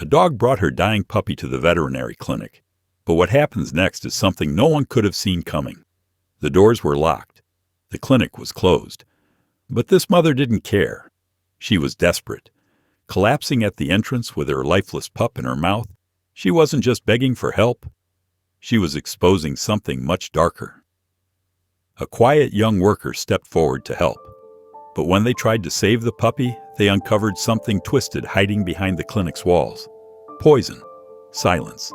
A dog brought her dying puppy to the veterinary clinic. But what happens next is something no one could have seen coming. The doors were locked. The clinic was closed. But this mother didn't care. She was desperate. Collapsing at the entrance with her lifeless pup in her mouth, she wasn't just begging for help. She was exposing something much darker. A quiet young worker stepped forward to help. But when they tried to save the puppy, they uncovered something twisted hiding behind the clinic's walls. Poison. Silence.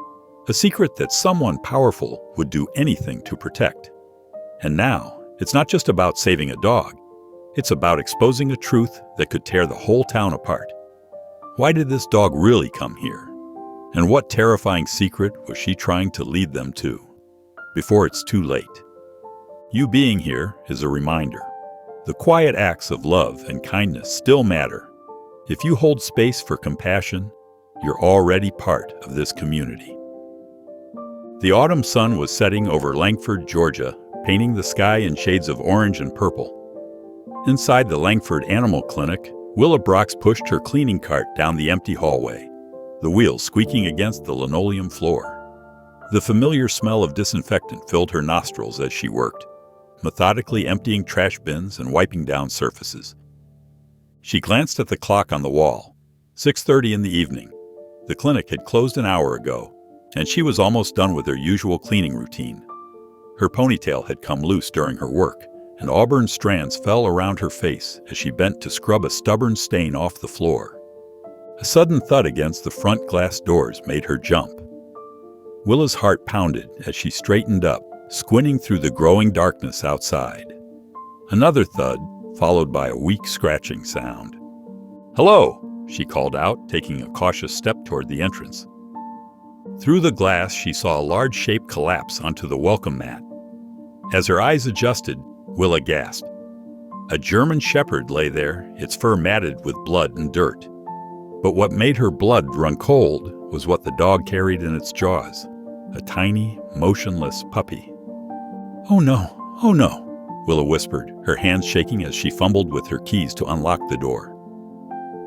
A secret that someone powerful would do anything to protect. And now, it's not just about saving a dog. It's about exposing a truth that could tear the whole town apart. Why did this dog really come here? And what terrifying secret was she trying to lead them to? Before it's too late. You being here is a reminder. The quiet acts of love and kindness still matter. If you hold space for compassion, you're already part of this community. The autumn sun was setting over Langford, Georgia, painting the sky in shades of orange and purple. Inside the Langford Animal Clinic, Willa Brox pushed her cleaning cart down the empty hallway, the wheels squeaking against the linoleum floor. The familiar smell of disinfectant filled her nostrils as she worked, methodically emptying trash bins and wiping down surfaces. She glanced at the clock on the wall. 6:30 in the evening. The clinic had closed an hour ago, and she was almost done with her usual cleaning routine. Her ponytail had come loose during her work, and auburn strands fell around her face as she bent to scrub a stubborn stain off the floor. A sudden thud against the front glass doors made her jump. Willa's heart pounded as she straightened up, squinting through the growing darkness outside. Another thud, followed by a weak scratching sound. "Hello," she called out, taking a cautious step toward the entrance. Through the glass, she saw a large shape collapse onto the welcome mat. As her eyes adjusted, Willa gasped. A German Shepherd lay there, its fur matted with blood and dirt. But what made her blood run cold was what the dog carried in its jaws, a tiny, motionless puppy. "Oh no," Willa whispered, her hands shaking as she fumbled with her keys to unlock the door.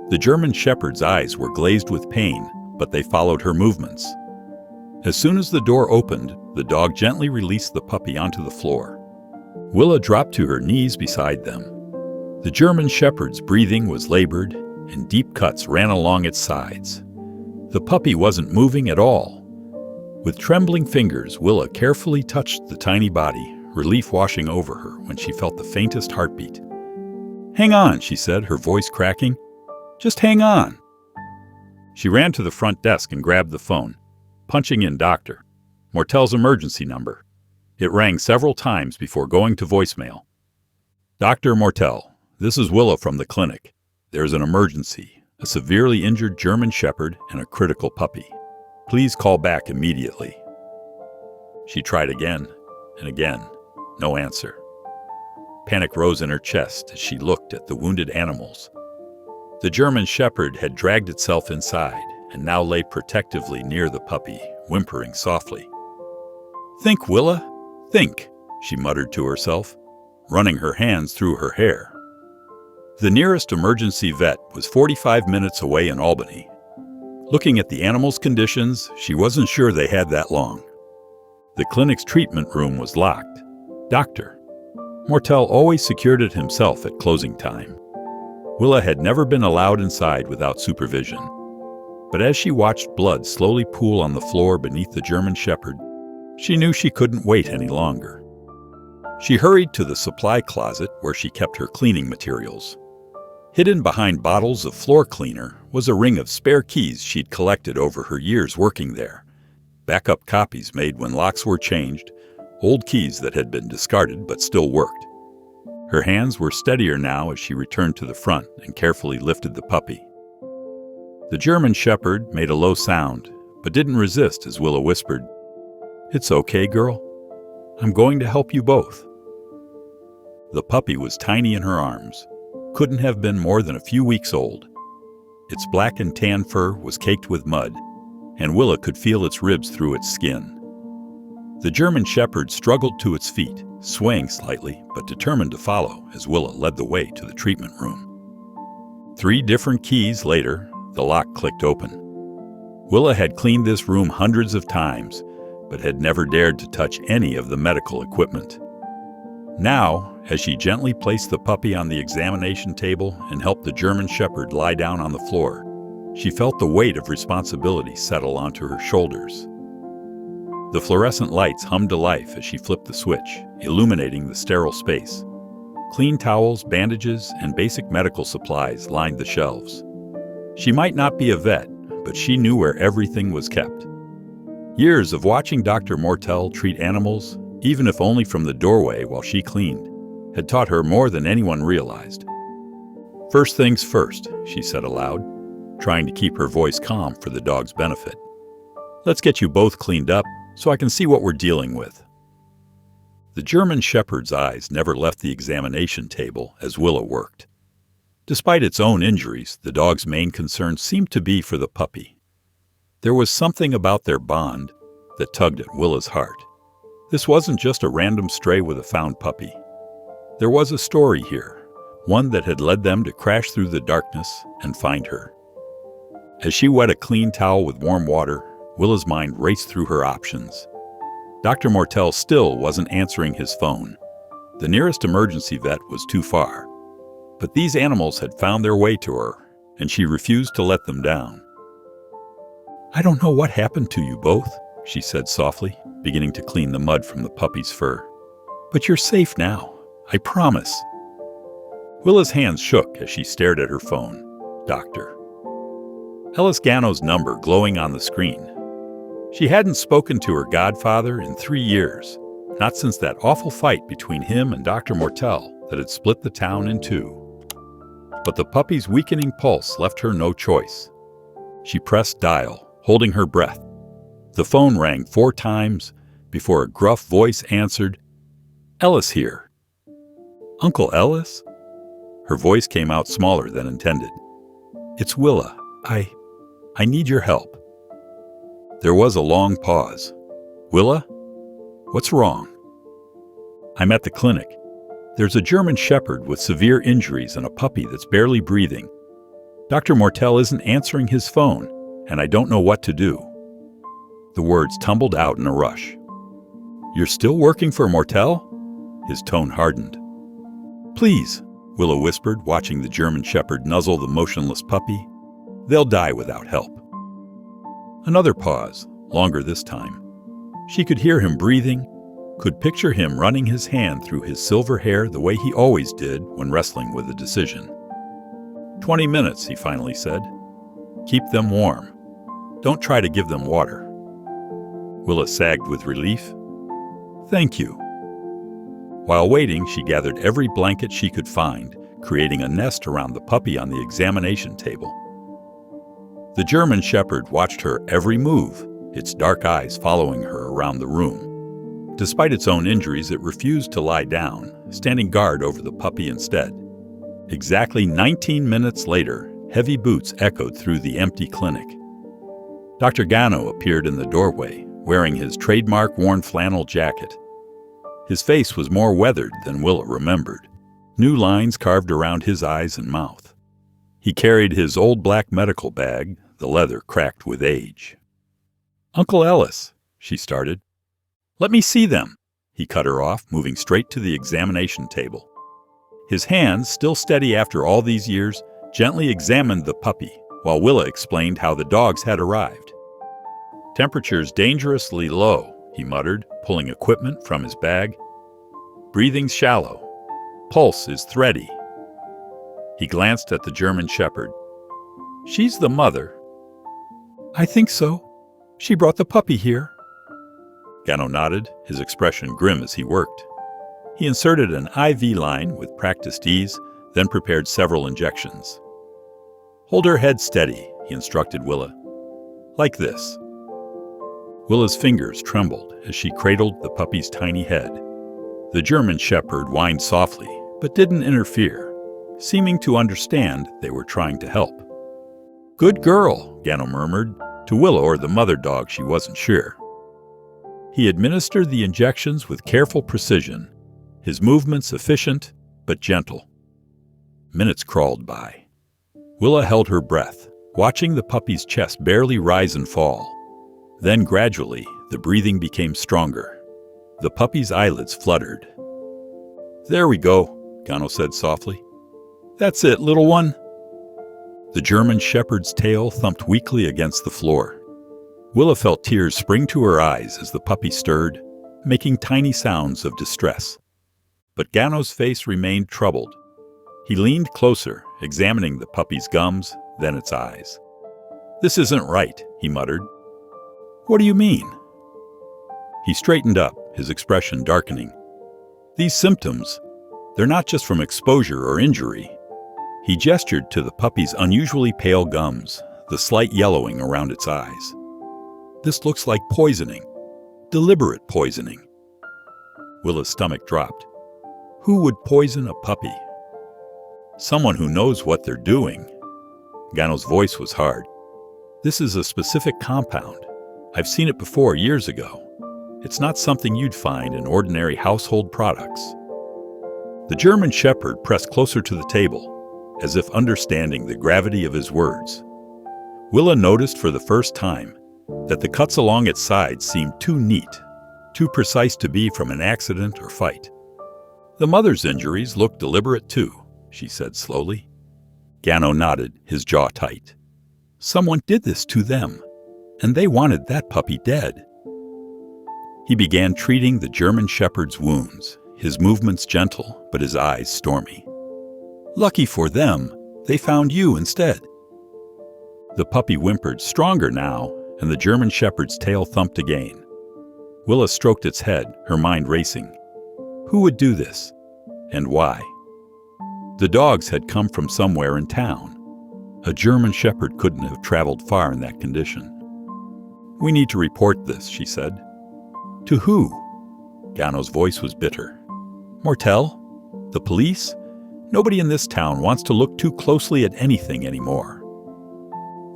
The German Shepherd's eyes were glazed with pain, but they followed her movements. As soon as the door opened, the dog gently released the puppy onto the floor. Willa dropped to her knees beside them. The German Shepherd's breathing was labored, and deep cuts ran along its sides. The puppy wasn't moving at all. With trembling fingers, Willa carefully touched the tiny body, relief washing over her when she felt the faintest heartbeat. "Hang on," she said, her voice cracking. "Just hang on." She ran to the front desk and grabbed the phone, punching in Dr. Mortel's emergency number. It rang several times before going to voicemail. "Dr. Mortel, this is Willa from the clinic. There's an emergency, a severely injured German Shepherd and a critical puppy. Please call back immediately." She tried again and again. No answer. Panic rose in her chest as she looked at the wounded animals. The German Shepherd had dragged itself inside and now lay protectively near the puppy, whimpering softly. "Think, Willa, think," she muttered to herself, running her hands through her hair. The nearest emergency vet was 45 minutes away in Albany. Looking at the animals' conditions, she wasn't sure they had that long. The clinic's treatment room was locked. Dr. Mortel always secured it himself at closing time. Willa had never been allowed inside without supervision. But as she watched blood slowly pool on the floor beneath the German Shepherd, she knew she couldn't wait any longer. She hurried to the supply closet where she kept her cleaning materials. Hidden behind bottles of floor cleaner was a ring of spare keys she'd collected over her years working there. Backup copies made when locks were changed, old keys that had been discarded but still worked. Her hands were steadier now as she returned to the front and carefully lifted the puppy. The German Shepherd made a low sound, but didn't resist as Willa whispered, "It's okay, girl. I'm going to help you both." The puppy was tiny in her arms, couldn't have been more than a few weeks old. Its black and tan fur was caked with mud, and Willa could feel its ribs through its skin. The German Shepherd struggled to its feet, swaying slightly, but determined to follow as Willa led the way to the treatment room. 3 different keys later, the lock clicked open. Willa had cleaned this room hundreds of times, but had never dared to touch any of the medical equipment. Now, as she gently placed the puppy on the examination table and helped the German Shepherd lie down on the floor, she felt the weight of responsibility settle onto her shoulders. The fluorescent lights hummed to life as she flipped the switch, illuminating the sterile space. Clean towels, bandages, and basic medical supplies lined the shelves. She might not be a vet, but she knew where everything was kept. Years of watching Dr. Mortel treat animals, even if only from the doorway while she cleaned, had taught her more than anyone realized. "First things first," she said aloud, trying to keep her voice calm for the dog's benefit. "Let's get you both cleaned up so I can see what we're dealing with." The German Shepherd's eyes never left the examination table as Willa worked. Despite its own injuries, the dog's main concern seemed to be for the puppy. There was something about their bond that tugged at Willa's heart. This wasn't just a random stray with a found puppy. There was a story here, one that had led them to crash through the darkness and find her. As she wet a clean towel with warm water, Willa's mind raced through her options. Dr. Mortel still wasn't answering his phone. The nearest emergency vet was too far. But these animals had found their way to her, and she refused to let them down. "I don't know what happened to you both," she said softly, beginning to clean the mud from the puppy's fur. "But you're safe now, I promise." Willa's hands shook as she stared at her phone. Doctor. Ellis Gano's number glowing on the screen. She hadn't spoken to her godfather in 3 years, not since that awful fight between him and Dr. Mortel that had split the town in two. But the puppy's weakening pulse left her no choice. She pressed dial, holding her breath. The phone rang 4 times before a gruff voice answered, "Ellis here." "Uncle Ellis?" Her voice came out smaller than intended. "It's Willa. I need your help." There was a long pause. "Willa? What's wrong?" "I'm at the clinic. There's a German Shepherd with severe injuries and a puppy that's barely breathing. Dr. Mortel isn't answering his phone, and I don't know what to do." The words tumbled out in a rush. "You're still working for Mortel?" His tone hardened. "Please," Willa whispered, watching the German Shepherd nuzzle the motionless puppy. "They'll die without help." Another pause, longer this time. She could hear him breathing, could picture him running his hand through his silver hair the way he always did when wrestling with a decision. 20 minutes, he finally said. "Keep them warm. Don't try to give them water." Willa sagged with relief. "Thank you." While waiting, she gathered every blanket she could find, creating a nest around the puppy on the examination table. The German Shepherd watched her every move, its dark eyes following her around the room. Despite its own injuries, it refused to lie down, standing guard over the puppy instead. Exactly 19 minutes later, heavy boots echoed through the empty clinic. Dr. Gano appeared in the doorway, wearing his trademark worn flannel jacket. His face was more weathered than Willa remembered, new lines carved around his eyes and mouth. He carried his old black medical bag, the leather cracked with age. "Uncle Ellis," she started. "Let me see them," he cut her off, moving straight to the examination table. His hands, still steady after all these years, gently examined the puppy, while Willa explained how the dogs had arrived. "Temperature's dangerously low," he muttered, pulling equipment from his bag. "Breathing's shallow. Pulse is thready." He glanced at the German Shepherd. "She's the mother." "I think so. She brought the puppy here." Gano nodded, his expression grim as he worked. He inserted an IV line with practiced ease, then prepared several injections. "Hold her head steady," he instructed Willa. "Like this." Willa's fingers trembled as she cradled the puppy's tiny head. The German Shepherd whined softly, but didn't interfere, seeming to understand they were trying to help. "Good girl," Gano murmured, to Willa or the mother dog she wasn't sure. He administered the injections with careful precision, his movements efficient but gentle. Minutes crawled by. Willa held her breath, watching the puppy's chest barely rise and fall. Then gradually, the breathing became stronger. The puppy's eyelids fluttered. "There we go," Gano said softly. "That's it, little one." The German shepherd's tail thumped weakly against the floor. Willa felt tears spring to her eyes as the puppy stirred, making tiny sounds of distress. But Gano's face remained troubled. He leaned closer, examining the puppy's gums, then its eyes. "This isn't right," he muttered. "What do you mean?" He straightened up, his expression darkening. "These symptoms, they're not just from exposure or injury." He gestured to the puppy's unusually pale gums, the slight yellowing around its eyes. "This looks like poisoning. Deliberate poisoning." Willa's stomach dropped. Who would poison a puppy? Someone who knows what they're doing. Gano's voice was hard. "This is a specific compound. I've seen it before years ago. It's not something you'd find in ordinary household products." The German shepherd pressed closer to the table, as if understanding the gravity of his words. Willa noticed for the first time that the cuts along its sides seemed too neat, too precise to be from an accident or fight. "The mother's injuries looked deliberate too," she said slowly. Gano nodded, his jaw tight. "Someone did this to them, and they wanted that puppy dead." He began treating the German shepherd's wounds, his movements gentle, but his eyes stormy. "Lucky for them, they found you instead." The puppy whimpered, stronger now, and the German shepherd's tail thumped again. Willa stroked its head, her mind racing. Who would do this? And why? The dogs had come from somewhere in town. A German shepherd couldn't have traveled far in that condition. "We need to report this," she said. "To who?" Gano's voice was bitter. "Mortel? The police? Nobody in this town wants to look too closely at anything anymore."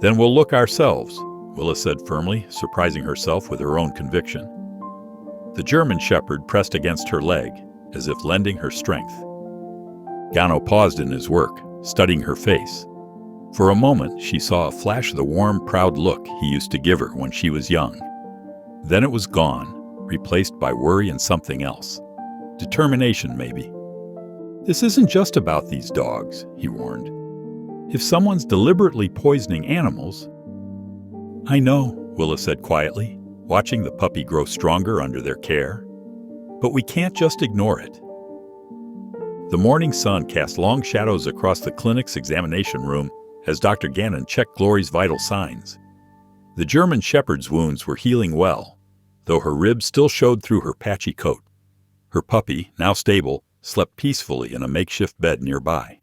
"Then we'll look ourselves," Willa said firmly, surprising herself with her own conviction. The German shepherd pressed against her leg, as if lending her strength. Gano paused in his work, studying her face. For a moment, she saw a flash of the warm, proud look he used to give her when she was young. Then it was gone, replaced by worry and something else. Determination, maybe. "This isn't just about these dogs," he warned. "If someone's deliberately poisoning animals—" "I know," Willa said quietly, watching the puppy grow stronger under their care. "But we can't just ignore it." The morning sun cast long shadows across the clinic's examination room as Dr. Gannon checked Glory's vital signs. The German shepherd's wounds were healing well, though her ribs still showed through her patchy coat. Her puppy, now stable, slept peacefully in a makeshift bed nearby.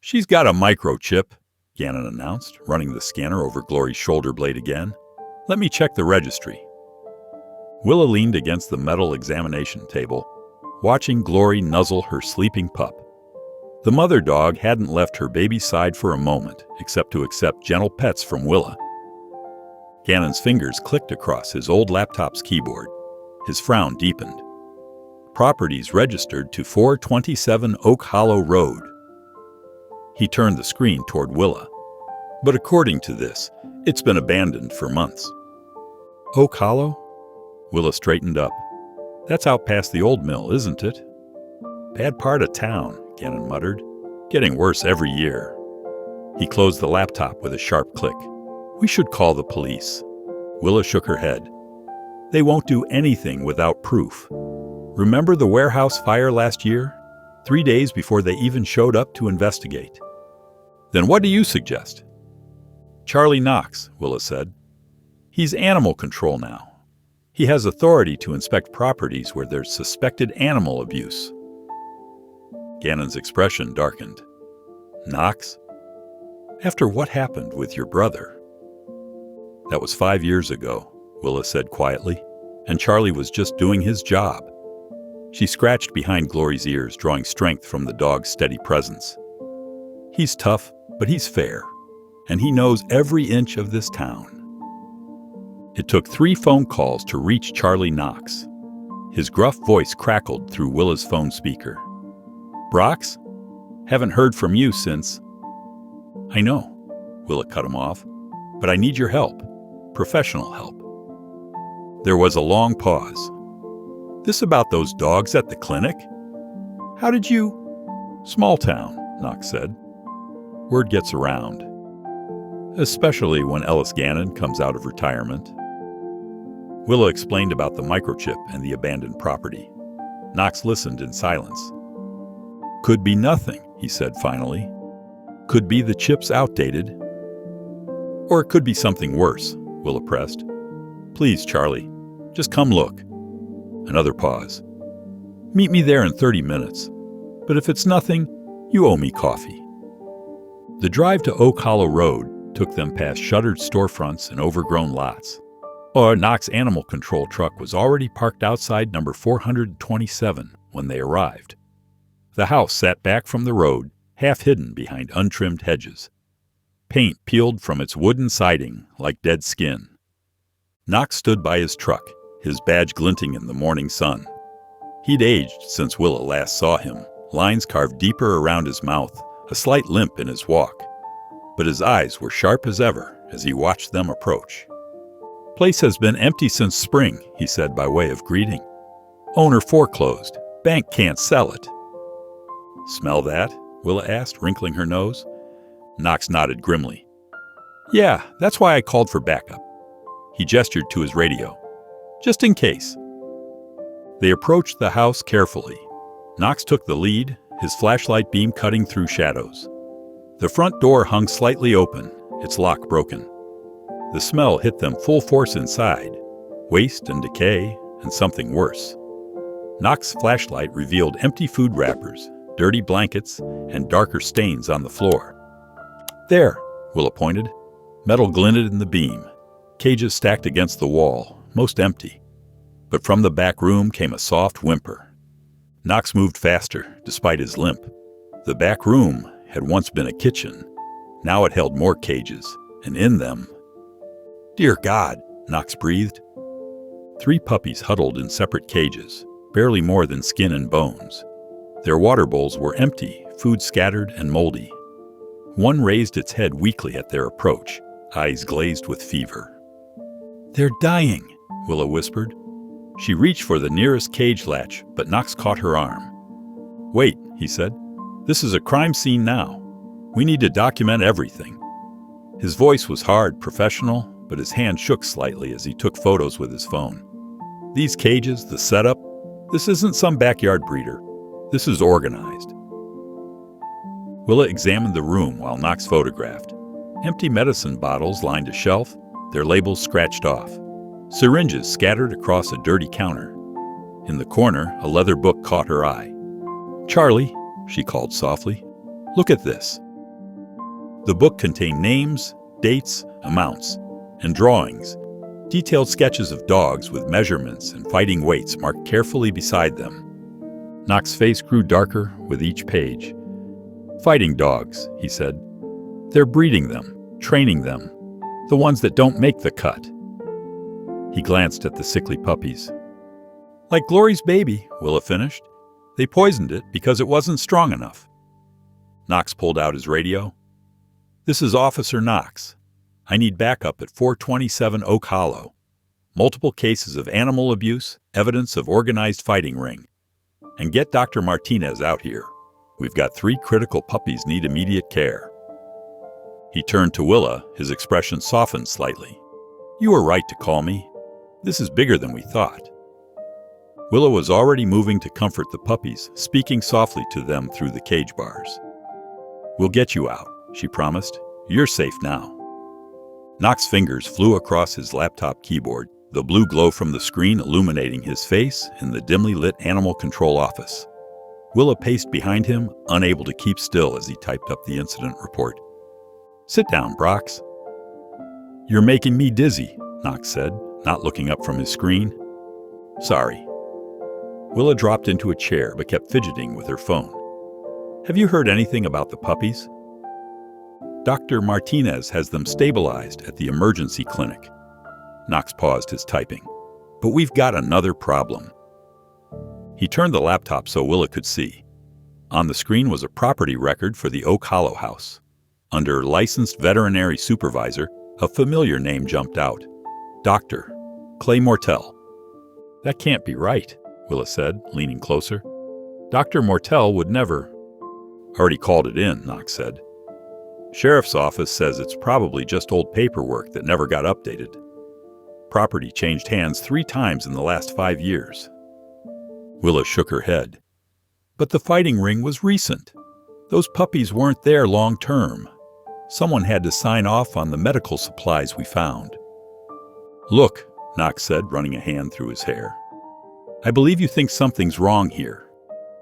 "She's got a microchip," Gannon announced, running the scanner over Glory's shoulder blade again. "Let me check the registry." Willa leaned against the metal examination table, watching Glory nuzzle her sleeping pup. The mother dog hadn't left her baby's side for a moment, except to accept gentle pets from Willa. Gannon's fingers clicked across his old laptop's keyboard. His frown deepened. "Properties registered to 427 Oak Hollow Road." He turned the screen toward Willa. "But according to this, it's been abandoned for months." "Oak Hollow?" Willa straightened up. "That's out past the old mill, isn't it?" "Bad part of town," Gannon muttered. "Getting worse every year." He closed the laptop with a sharp click. "We should call the police." Willa shook her head. "They won't do anything without proof. Remember the warehouse fire last year? 3 days before they even showed up to investigate." "Then what do you suggest?" "Charlie Knox," Willa said. "He's animal control now. He has authority to inspect properties where there's suspected animal abuse." Gannon's expression darkened. "Knox? After what happened with your brother?" "That was 5 years ago," Willa said quietly, "and Charlie was just doing his job." She scratched behind Glory's ears, drawing strength from the dog's steady presence. "He's tough, but he's fair, and he knows every inch of this town." It took 3 phone calls to reach Charlie Knox. His gruff voice crackled through Willa's phone speaker. "Brox? Haven't heard from you since—" "I know." Willa cut him off. "But I need your help. Professional help." There was a long pause. "This about those dogs at the clinic? How did you—" "Small town," Knox said. "Word gets around. Especially when Ellis Gannon comes out of retirement." Willa explained about the microchip and the abandoned property. Knox listened in silence. "Could be nothing," he said finally. "Could be the chip's outdated. Or it could be something worse," Willa pressed. "Please, Charlie, just come look." Another pause. "Meet me there in 30 minutes. But if it's nothing, you owe me coffee." The drive to Oak Hollow Road took them past shuttered storefronts and overgrown lots. A Knox animal control truck was already parked outside number 427 when they arrived. The house sat back from the road, half hidden behind untrimmed hedges. Paint peeled from its wooden siding like dead skin. Knox stood by his truck, his badge glinting in the morning sun. He'd aged since Willa last saw him, lines carved deeper around his mouth, a slight limp in his walk. But his eyes were sharp as ever as he watched them approach. "Place has been empty since spring," he said by way of greeting. "Owner foreclosed. Bank can't sell it." "Smell that?" Willa asked, wrinkling her nose. Knox nodded grimly. "Yeah, that's why I called for backup." He gestured to his radio. "Just in case." They approached the house carefully. Knox took the lead, his flashlight beam cutting through shadows. The front door hung slightly open, its lock broken. The smell hit them full force inside, waste and decay, and something worse. Knox's flashlight revealed empty food wrappers, dirty blankets, and darker stains on the floor. "There," Willa pointed. Metal glinted in the beam. Cages stacked against the wall, most empty. But from the back room came a soft whimper. Knox moved faster, despite his limp. The back room had once been a kitchen. Now it held more cages, and in them— "Dear God," Knox breathed. 3 puppies huddled in separate cages, barely more than skin and bones. Their water bowls were empty, food scattered and moldy. One raised its head weakly at their approach, eyes glazed with fever. "They're dying," Willa whispered. She reached for the nearest cage latch, but Knox caught her arm. "Wait," he said. "This is a crime scene now. We need to document everything." His voice was hard, professional, but his hand shook slightly as he took photos with his phone. "These cages, the setup, this isn't some backyard breeder. This is organized." Willa examined the room while Knox photographed. Empty medicine bottles lined a shelf, their labels scratched off. Syringes scattered across a dirty counter. In the corner, a leather book caught her eye. "Charlie," she called softly, "look at this." The book contained names, dates, amounts, and drawings, detailed sketches of dogs with measurements and fighting weights marked carefully beside them. Knox's face grew darker with each page. "Fighting dogs," he said. "They're breeding them, training them, the ones that don't make the cut." He glanced at the sickly puppies. "Like Glory's baby," Willa finished. "They poisoned it because it wasn't strong enough." Knox pulled out his radio. "This is Officer Knox. I need backup at 427 Oak Hollow. Multiple cases of animal abuse, evidence of organized fighting ring. And get Dr. Martinez out here. We've got 3 critical puppies need immediate care." He turned to Willa, his expression softened slightly. "You were right to call me. This is bigger than we thought." Willa was already moving to comfort the puppies, speaking softly to them through the cage bars. "We'll get you out," she promised. "You're safe now." Knox's fingers flew across his laptop keyboard, the blue glow from the screen illuminating his face in the dimly lit animal control office. Willa paced behind him, unable to keep still as he typed up the incident report. "Sit down, Brox." "You're making me dizzy," Knox said, not looking up from his screen. "Sorry." Willa dropped into a chair but kept fidgeting with her phone. "Have you heard anything about the puppies?" "Dr. Martinez has them stabilized at the emergency clinic." Knox paused his typing. "But we've got another problem." He turned the laptop so Willa could see. On the screen was a property record for the Oak Hollow house. Under licensed veterinary supervisor, a familiar name jumped out. Dr. Clay Mortel. That can't be right, Willa said, leaning closer. Dr. Mortel would never. Already called it in, Knox said. Sheriff's office says it's probably just old paperwork that never got updated. Property changed hands 3 times in the last 5 years. Willa shook her head. But the fighting ring was recent. Those puppies weren't there long term. Someone had to sign off on the medical supplies we found. Look, Knox said, running a hand through his hair. I believe you think something's wrong here,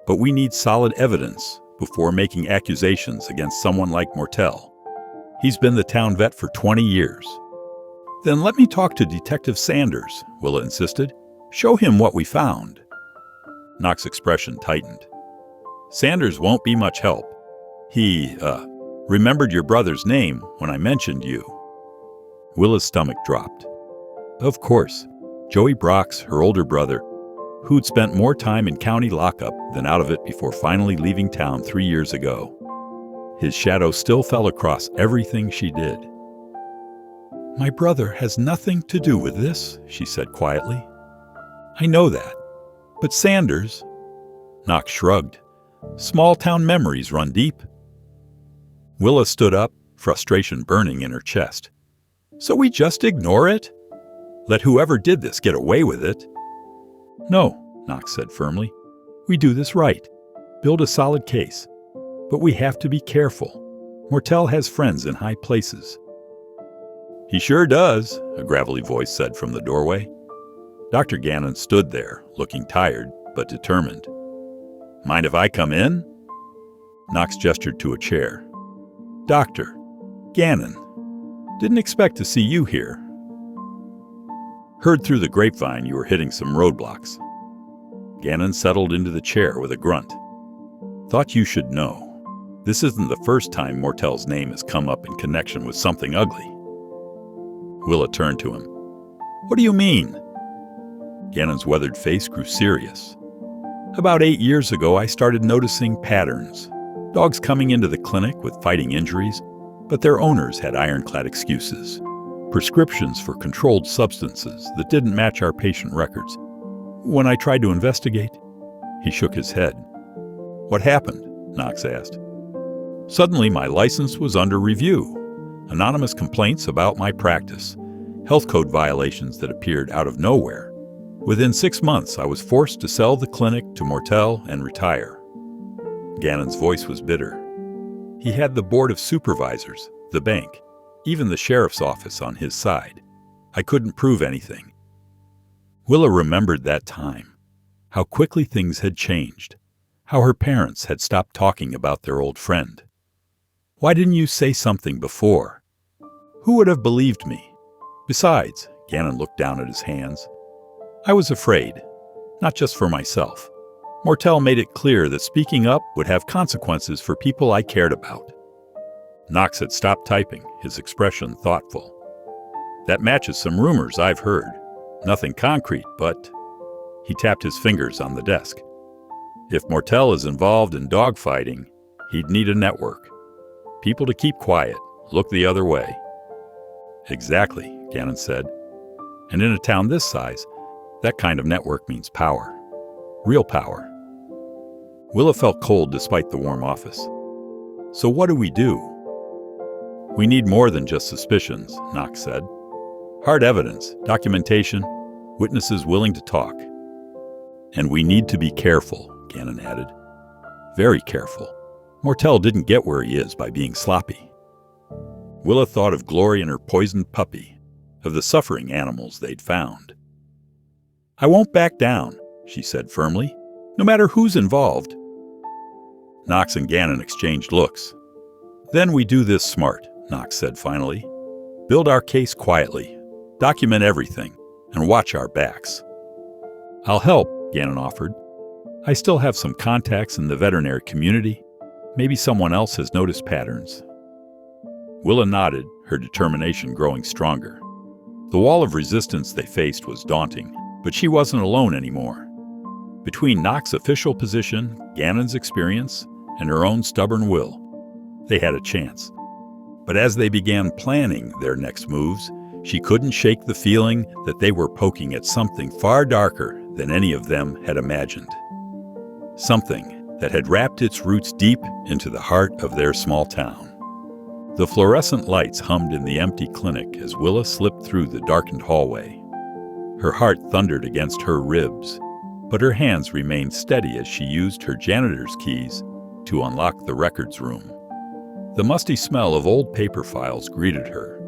but we need solid evidence before making accusations against someone like Mortel. He's been the town vet for 20 years. Then let me talk to Detective Sanders, Willa insisted. Show him what we found. Knox's expression tightened. Sanders won't be much help. He, remembered your brother's name when I mentioned you. Willa's stomach dropped. Of course, Joey Brock's her older brother, who'd spent more time in county lockup than out of it before finally leaving town 3 years ago. His shadow still fell across everything she did. My brother has nothing to do with this, she said quietly. I know that. But Sanders... Knox shrugged. Small-town memories run deep. Willa stood up, frustration burning in her chest. So we just ignore it? Let whoever did this get away with it? No, Knox said firmly. We do this right. Build a solid case. But we have to be careful. Mortel has friends in high places. He sure does, a gravelly voice said from the doorway. Dr. Gannon stood there, looking tired but determined. Mind if I come in? Knox gestured to a chair. Doctor, Gannon, didn't expect to see you here. Heard through the grapevine you were hitting some roadblocks. Gannon settled into the chair with a grunt. Thought you should know. This isn't the first time Mortel's name has come up in connection with something ugly. Willa turned to him. What do you mean? Gannon's weathered face grew serious. About 8 years ago, I started noticing patterns. Dogs coming into the clinic with fighting injuries, but their owners had ironclad excuses. Prescriptions for controlled substances that didn't match our patient records. When I tried to investigate, he shook his head. What happened? Knox asked. Suddenly, my license was under review. Anonymous complaints about my practice. Health code violations that appeared out of nowhere. Within 6 months, I was forced to sell the clinic to Mortel and retire. Gannon's voice was bitter. He had the board of supervisors, the bank, even the sheriff's office on his side. I couldn't prove anything. Willa remembered that time, how quickly things had changed, how her parents had stopped talking about their old friend. Why didn't you say something before? Who would have believed me? Besides, Gannon looked down at his hands, I was afraid, not just for myself. Mortel made it clear that speaking up would have consequences for people I cared about. Knox had stopped typing, his expression thoughtful. That matches some rumors I've heard. Nothing concrete, but... He tapped his fingers on the desk. If Mortel is involved in dogfighting, he'd need a network. People to keep quiet, look the other way. Exactly, Gannon said. And in a town this size, that kind of network means power. Real power. Willa felt cold despite the warm office. So what do we do? We need more than just suspicions, Knox said. Hard evidence, documentation, witnesses willing to talk. And we need to be careful, Gannon added. Very careful. Mortel didn't get where he is by being sloppy. Willa thought of Glory and her poisoned puppy, of the suffering animals they'd found. I won't back down, she said firmly, no matter who's involved. Knox and Gannon exchanged looks. Then we do this smart, Knox said finally. Build our case quietly, document everything, and watch our backs. I'll help, Gannon offered. I still have some contacts in the veterinary community. Maybe someone else has noticed patterns. Willa nodded, her determination growing stronger. The wall of resistance they faced was daunting, but she wasn't alone anymore. Between Knox's official position, Gannon's experience, and her own stubborn will, they had a chance. But as they began planning their next moves, she couldn't shake the feeling that they were poking at something far darker than any of them had imagined. Something that had wrapped its roots deep into the heart of their small town. The fluorescent lights hummed in the empty clinic as Willa slipped through the darkened hallway. Her heart thundered against her ribs, but her hands remained steady as she used her janitor's keys to unlock the records room. The musty smell of old paper files greeted her.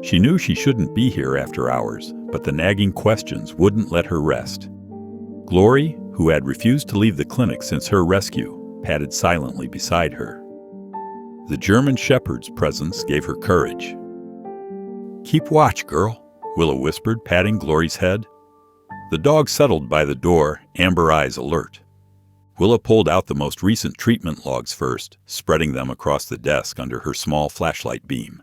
She knew she shouldn't be here after hours, but the nagging questions wouldn't let her rest. Glory, who had refused to leave the clinic since her rescue, padded silently beside her. The German Shepherd's presence gave her courage. "Keep watch, girl," Willa whispered, patting Glory's head. The dog settled by the door, amber eyes alert. Willa pulled out the most recent treatment logs first, spreading them across the desk under her small flashlight beam.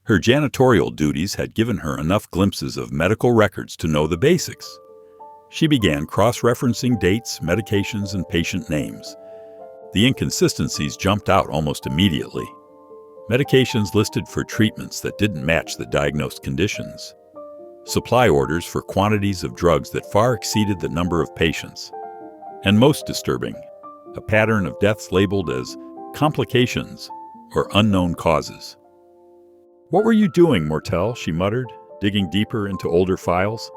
Her janitorial duties had given her enough glimpses of medical records to know the basics. She began cross-referencing dates, medications, and patient names. The inconsistencies jumped out almost immediately. Medications listed for treatments that didn't match the diagnosed conditions. Supply orders for quantities of drugs that far exceeded the number of patients. And most disturbing, a pattern of deaths labeled as complications or unknown causes. "What were you doing, Mortel?" she muttered, digging deeper into older files.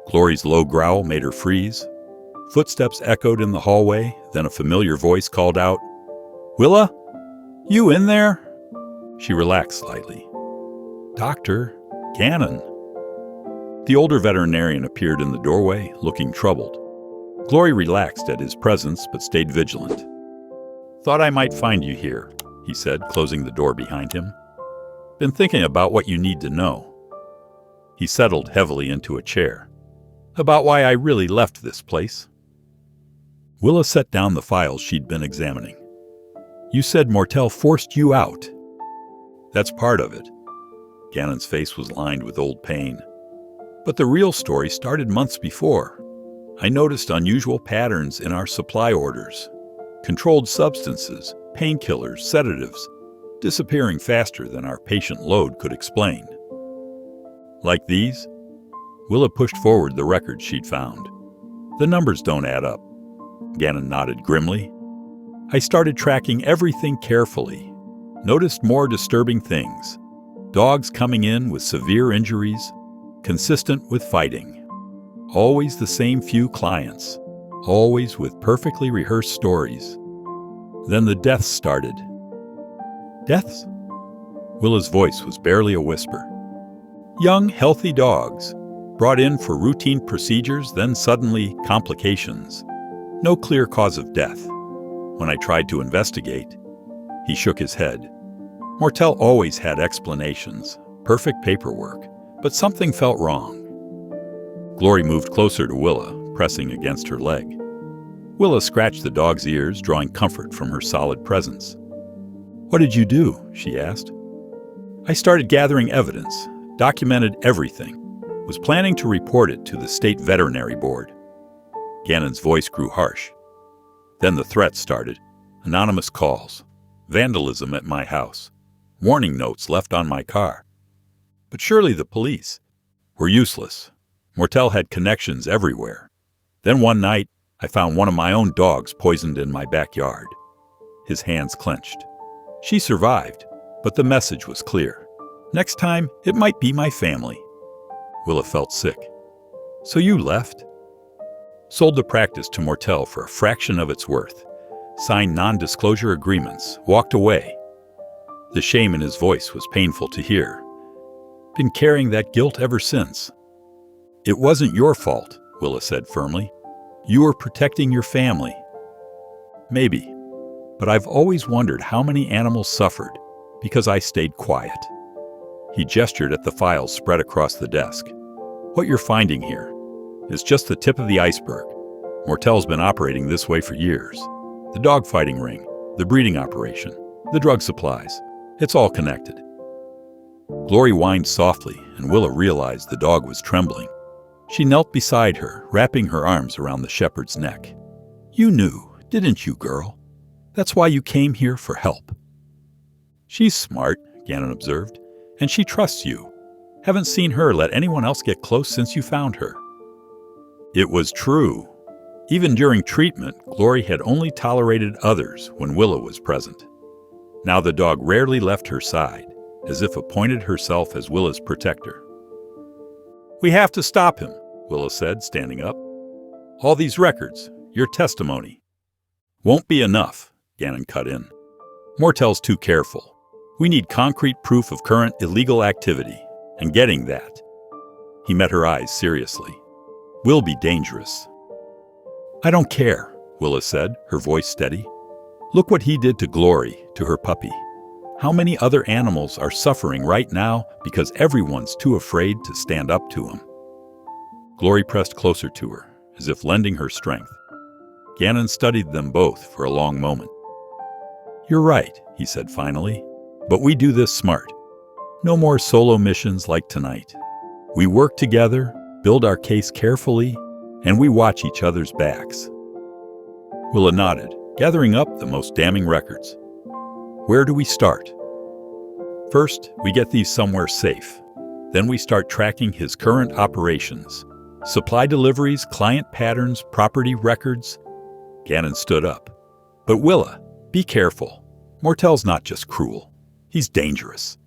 Glory's low growl made her freeze. Footsteps echoed in the hallway, then a familiar voice called out, "Willa? You in there?" She relaxed slightly. "Doctor, Gannon." The older veterinarian appeared in the doorway, looking troubled. Glory relaxed at his presence but stayed vigilant. "Thought I might find you here," he said, closing the door behind him. "Been thinking about what you need to know." He settled heavily into a chair. "About why I really left this place." Willa set down the files she'd been examining. "You said Mortel forced you out." "That's part of it." Gannon's face was lined with old pain. "But the real story started months before. I noticed unusual patterns in our supply orders. Controlled substances, painkillers, sedatives, disappearing faster than our patient load could explain." "Like these?" Willa pushed forward the records she'd found. "The numbers don't add up." Gannon nodded grimly. "I started tracking everything carefully. Noticed more disturbing things. Dogs coming in with severe injuries, consistent with fighting. Always the same few clients, always with perfectly rehearsed stories. Then the deaths started." "Deaths?" Willa's voice was barely a whisper. "Young, healthy dogs, brought in for routine procedures, then suddenly complications. No clear cause of death. When I tried to investigate," he shook his head. "Mortel always had explanations, perfect paperwork, but something felt wrong." Glory moved closer to Willa, pressing against her leg. Willa scratched the dog's ears, drawing comfort from her solid presence. "What did you do?" she asked. "I started gathering evidence, documented everything, was planning to report it to the state veterinary board." Gannon's voice grew harsh. Then the threats started. Anonymous calls, vandalism at my house, warning notes left on my car. But surely the police were useless. Mortel had connections everywhere. Then one night, I found one of my own dogs poisoned in my backyard. His hands clenched. She survived, but the message was clear. Next time, it might be my family. Willa felt sick. "So you left?" "Sold the practice to Mortel for a fraction of its worth, signed non-disclosure agreements, walked away." The shame in his voice was painful to hear. "Been carrying that guilt ever since." "It wasn't your fault," Willa said firmly. "You were protecting your family." "Maybe, but I've always wondered how many animals suffered because I stayed quiet." He gestured at the files spread across the desk. "What you're finding here is just the tip of the iceberg. Mortel's been operating this way for years. The dogfighting ring, the breeding operation, the drug supplies, it's all connected." Glory whined softly, and Willa realized the dog was trembling. She knelt beside her, wrapping her arms around the shepherd's neck. "You knew, didn't you, girl? That's why you came here for help." She's smart, Gannon observed, and she trusts you. Haven't seen her let anyone else get close since you found her. It was true. Even during treatment, Glory had only tolerated others when Willa was present. Now the dog rarely left her side, as if appointed herself as Willa's protector. "We have to stop him," Willa said, standing up. "All these records, your testimony." "Won't be enough," Gannon cut in. "Mortel's too careful. We need concrete proof of current illegal activity, and getting that." He met her eyes seriously. "Will be dangerous." "I don't care," Willa said, her voice steady. "Look what he did to Glory, to her puppy. How many other animals are suffering right now because everyone's too afraid to stand up to him?" Glory pressed closer to her, as if lending her strength. Gannon studied them both for a long moment. "You're right," he said finally, "but we do this smart. No more solo missions like tonight. We work together, build our case carefully, and we watch each other's backs." Willa nodded, gathering up the most damning records. "Where do we start?" "First, we get these somewhere safe. Then we start tracking his current operations. Supply deliveries, client patterns, property records." Gannon stood up. "But Willa, be careful. Mortel's not just cruel. He's dangerous."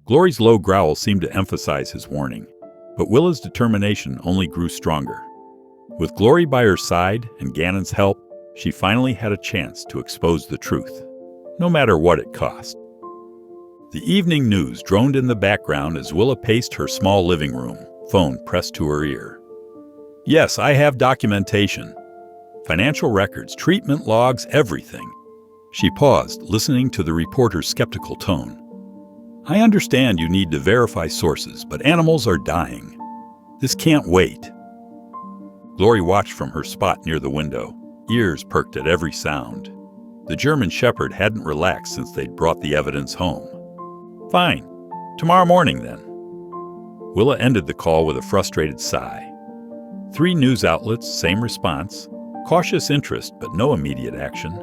Glory's low growl seemed to emphasize his warning, but Willa's determination only grew stronger. With Glory by her side and Gannon's help, she finally had a chance to expose the truth, no matter what it cost. The evening news droned in the background as Willa paced her small living room, phone pressed to her ear. "Yes, I have documentation. Financial records, treatment logs, everything." She paused, listening to the reporter's skeptical tone. "I understand you need to verify sources, but animals are dying. This can't wait." Glory watched from her spot near the window, ears perked at every sound. The German Shepherd hadn't relaxed since they'd brought the evidence home. "Fine. Tomorrow morning, then." Willa ended the call with a frustrated sigh. 3 news outlets, same response. Cautious interest, but no immediate action.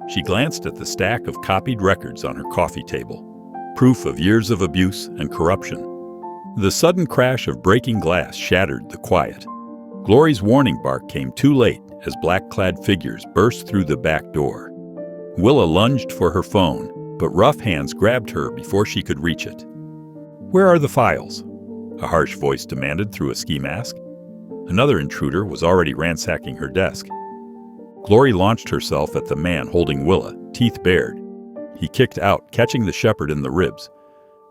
She glanced at the stack of copied records on her coffee table, proof of years of abuse and corruption. The sudden crash of breaking glass shattered the quiet. Glory's warning bark came too late as black-clad figures burst through the back door. Willa lunged for her phone, but rough hands grabbed her before she could reach it. "Where are the files?" a harsh voice demanded through a ski mask. Another intruder was already ransacking her desk. Glory launched herself at the man holding Willa, teeth bared. He kicked out, catching the shepherd in the ribs.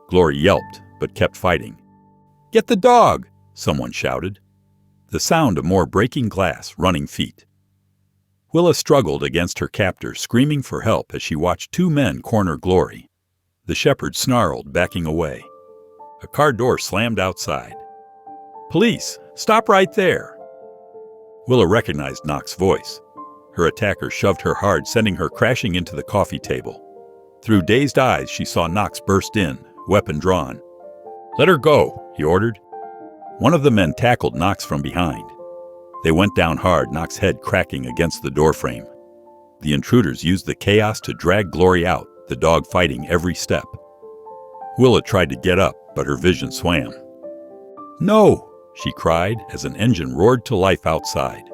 Glory yelped, but kept fighting. "Get the dog!" someone shouted. The sound of more breaking glass, running feet. Willa struggled against her captor, screaming for help as she watched 2 men corner Glory. The shepherd snarled, backing away. A car door slammed outside. "Police! Stop right there!" Willa recognized Knox's voice. Her attacker shoved her hard, sending her crashing into the coffee table. Through dazed eyes, she saw Knox burst in, weapon drawn. "Let her go," he ordered. One of the men tackled Knox from behind. They went down hard, Knox's head cracking against the doorframe. The intruders used the chaos to drag Glory out, the dog fighting every step. Willa tried to get up, but her vision swam. "No!" she cried as an engine roared to life outside.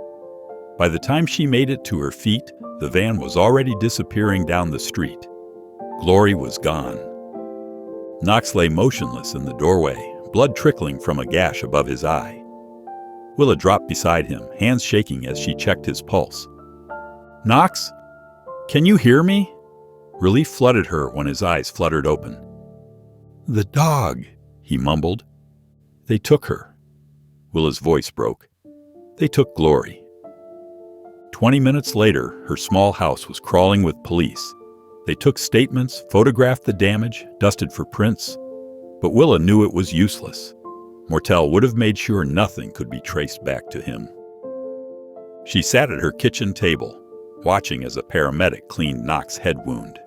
By the time she made it to her feet, the van was already disappearing down the street. Glory was gone. Knox lay motionless in the doorway, blood trickling from a gash above his eye. Willa dropped beside him, hands shaking as she checked his pulse. "Knox? Can you hear me?" Relief flooded her when his eyes fluttered open. "The dog," he mumbled. "They took her." Willa's voice broke. "They took Glory." 20 minutes later, her small house was crawling with police. They took statements, photographed the damage, dusted for prints. But Willa knew it was useless. Mortel would have made sure nothing could be traced back to him. She sat at her kitchen table, watching as a paramedic cleaned Knox's head wound.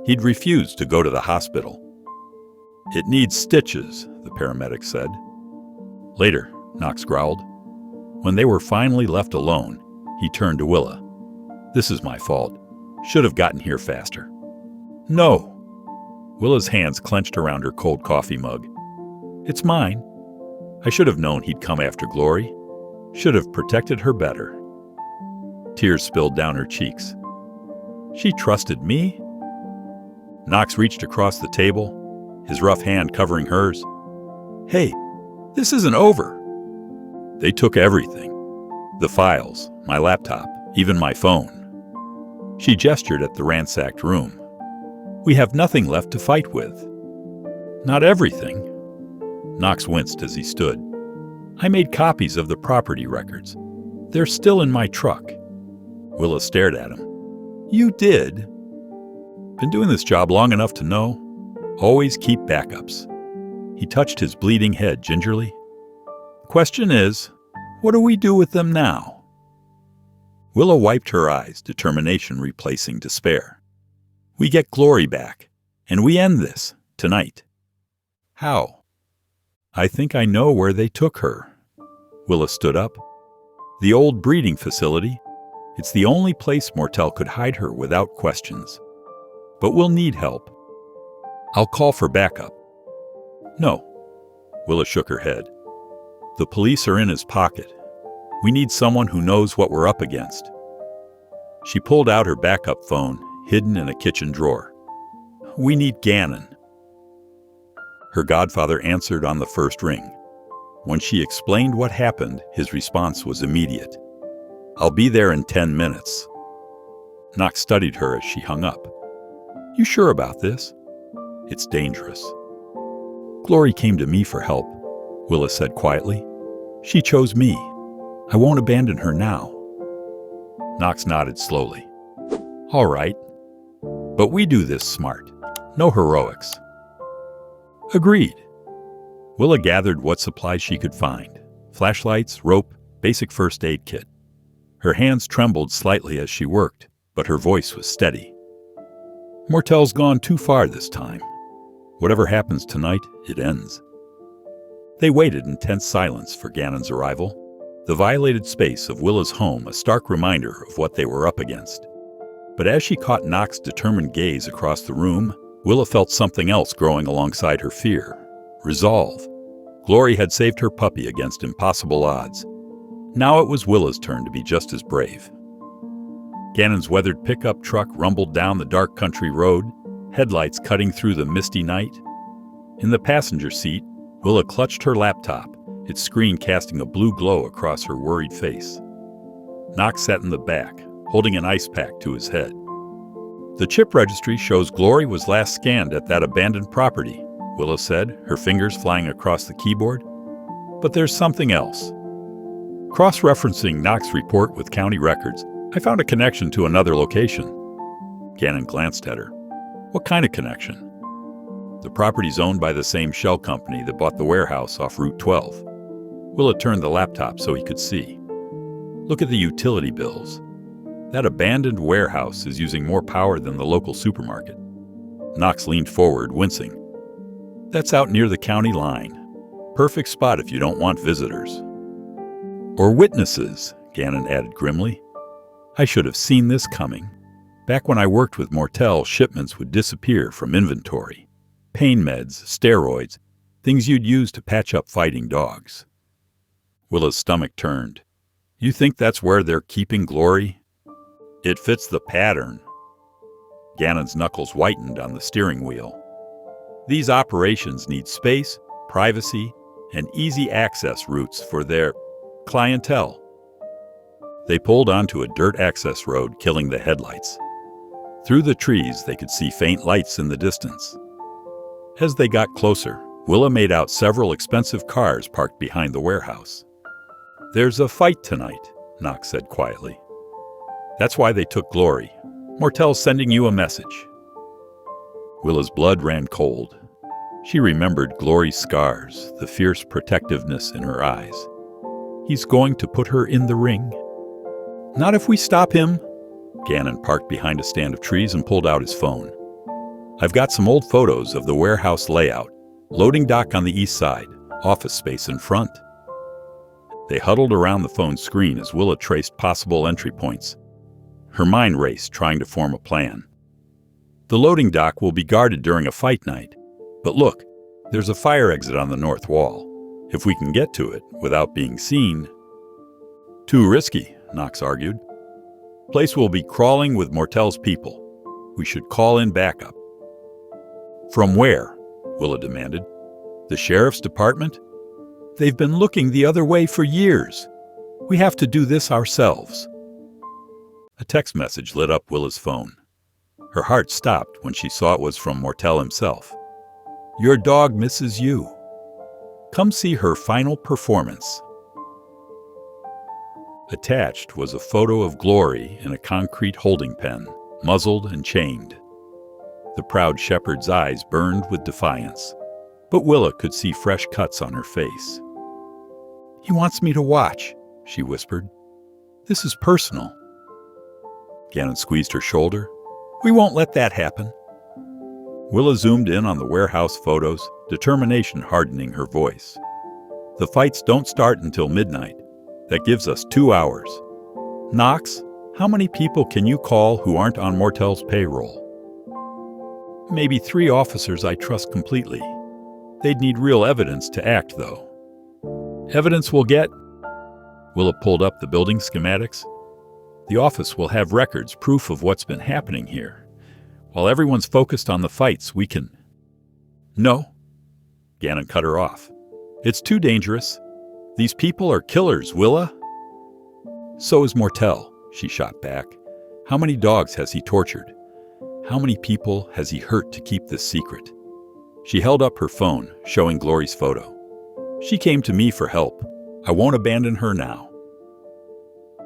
He'd refused to go to the hospital. "It needs stitches," the paramedic said. "Later," Knox growled. When they were finally left alone, he turned to Willa. "This is my fault. Should have gotten here faster." "No." Willa's hands clenched around her cold coffee mug. It's mine. I should have known he'd come after Glory. Should have protected her better. Tears spilled down her cheeks. She trusted me? Knox reached across the table, his rough hand covering hers. Hey, this isn't over. They took everything. The files, my laptop, even my phone. She gestured at the ransacked room. We have nothing left to fight with. Not everything. Knox winced as he stood. I made copies of the property records. They're still in my truck. Willa stared at him. You did? Been doing this job long enough to know. Always keep backups. He touched his bleeding head gingerly. Question is, what do we do with them now? Willa wiped her eyes, determination replacing despair. We get Glory back, and we end this, tonight. How? I think I know where they took her. Willa stood up. The old breeding facility. It's the only place Mortel could hide her without questions. But we'll need help. I'll call for backup. No. Willa shook her head. The police are in his pocket. We need someone who knows what we're up against. She pulled out her backup phone, hidden in a kitchen drawer. We need Gannon. Her godfather answered on the first ring. When she explained what happened, his response was immediate. I'll be there in 10 minutes. Knox studied her as she hung up. You sure about this? It's dangerous. Glory came to me for help, Willa said quietly. She chose me. I won't abandon her now. Knox nodded slowly. All right. But we do this smart. No heroics. Agreed. Willa gathered what supplies she could find. Flashlights, rope, basic first aid kit. Her hands trembled slightly as she worked, but her voice was steady. Mortel's gone too far this time. Whatever happens tonight, it ends. They waited in tense silence for Gannon's arrival, the violated space of Willa's home a stark reminder of what they were up against. But as she caught Knox's determined gaze across the room, Willa felt something else growing alongside her fear. Resolve. Glory had saved her puppy against impossible odds. Now it was Willa's turn to be just as brave. Gannon's weathered pickup truck rumbled down the dark country road, headlights cutting through the misty night. In the passenger seat, Willa clutched her laptop, its screen casting a blue glow across her worried face. Knox sat in the back, holding an ice pack to his head. The chip registry shows Glory was last scanned at that abandoned property, Willa said, her fingers flying across the keyboard. But there's something else. Cross-referencing Knox's report with county records, I found a connection to another location. Gannon glanced at her. What kind of connection? The property's owned by the same shell company that bought the warehouse off Route 12. Willa turned the laptop so he could see. Look at the utility bills. That abandoned warehouse is using more power than the local supermarket. Knox leaned forward, wincing. That's out near the county line. Perfect spot if you don't want visitors. Or witnesses, Gannon added grimly. I should have seen this coming. Back when I worked with Mortel, shipments would disappear from inventory. Pain meds, steroids, things you'd use to patch up fighting dogs. Willa's stomach turned. You think that's where they're keeping Glory? It fits the pattern. Gannon's knuckles whitened on the steering wheel. These operations need space, privacy, and easy access routes for their clientele. They pulled onto a dirt access road, killing the headlights. Through the trees, they could see faint lights in the distance. As they got closer, Willa made out several expensive cars parked behind the warehouse. There's a fight tonight, Knox said quietly. That's why they took Glory. Mortel's sending you a message. Willa's blood ran cold. She remembered Glory's scars, the fierce protectiveness in her eyes. He's going to put her in the ring. Not if we stop him. Gannon parked behind a stand of trees and pulled out his phone. I've got some old photos of the warehouse layout. Loading dock on the east side, office space in front. They huddled around the phone screen as Willa traced possible entry points. Her mind raced, trying to form a plan. The loading dock will be guarded during a fight night. But look, there's a fire exit on the north wall. If we can get to it without being seen... Too risky, Knox argued. Place will be crawling with Mortel's people. We should call in backup. From where? Willa demanded. The sheriff's department? They've been looking the other way for years. We have to do this ourselves. A text message lit up Willa's phone. Her heart stopped when she saw it was from Mortel himself. Your dog misses you. Come see her final performance. Attached was a photo of Glory in a concrete holding pen, muzzled and chained. The proud shepherd's eyes burned with defiance, but Willa could see fresh cuts on her face. He wants me to watch, she whispered. This is personal. Gannon squeezed her shoulder. We won't let that happen. Willa zoomed in on the warehouse photos, determination hardening her voice. The fights don't start until midnight. That gives us 2 hours. Knox, how many people can you call who aren't on Mortel's payroll? Maybe 3 officers I trust completely. They'd need real evidence to act, though. Evidence we'll get? Willa pulled up the building schematics. The office will have records, proof of what's been happening here. While everyone's focused on the fights, we can... No. Gannon cut her off. It's too dangerous. These people are killers, Willa. So is Mortel, she shot back. How many dogs has he tortured? How many people has he hurt to keep this secret? She held up her phone, showing Glory's photo. She came to me for help. I won't abandon her now.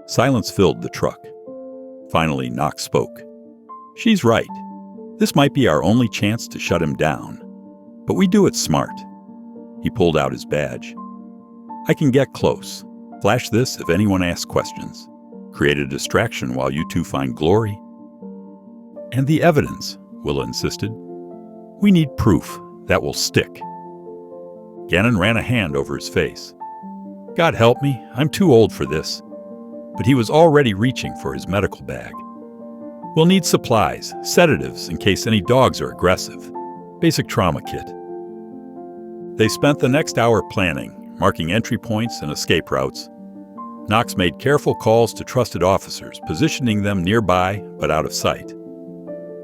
Silence filled the truck. Finally, Knox spoke. She's right. This might be our only chance to shut him down. But we do it smart. He pulled out his badge. I can get close. Flash this if anyone asks questions. Create a distraction while you two find Glory. And the evidence, Willa insisted. We need proof that will stick. Gannon ran a hand over his face. God help me, I'm too old for this. But he was already reaching for his medical bag. We'll need supplies, sedatives in case any dogs are aggressive. Basic trauma kit. They spent the next hour planning, marking entry points and escape routes. Knox made careful calls to trusted officers, positioning them nearby but out of sight.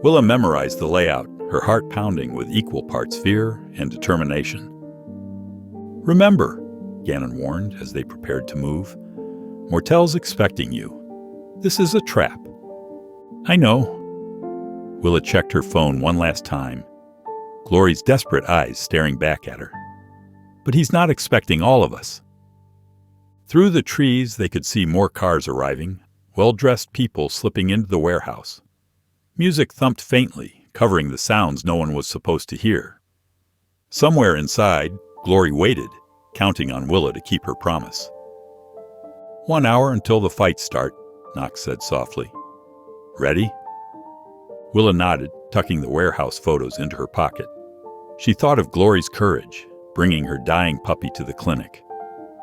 Willa memorized the layout, her heart pounding with equal parts fear and determination. Remember, Gannon warned as they prepared to move, Mortel's expecting you. This is a trap. I know. Willa checked her phone one last time, Glory's desperate eyes staring back at her. But he's not expecting all of us. Through the trees, they could see more cars arriving, well-dressed people slipping into the warehouse. Music thumped faintly, covering the sounds no one was supposed to hear. Somewhere inside, Glory waited, counting on Willa to keep her promise. 1 hour until the fights start, Knox said softly. Ready? Willa nodded, tucking the warehouse photos into her pocket. She thought of Glory's courage, bringing her dying puppy to the clinic.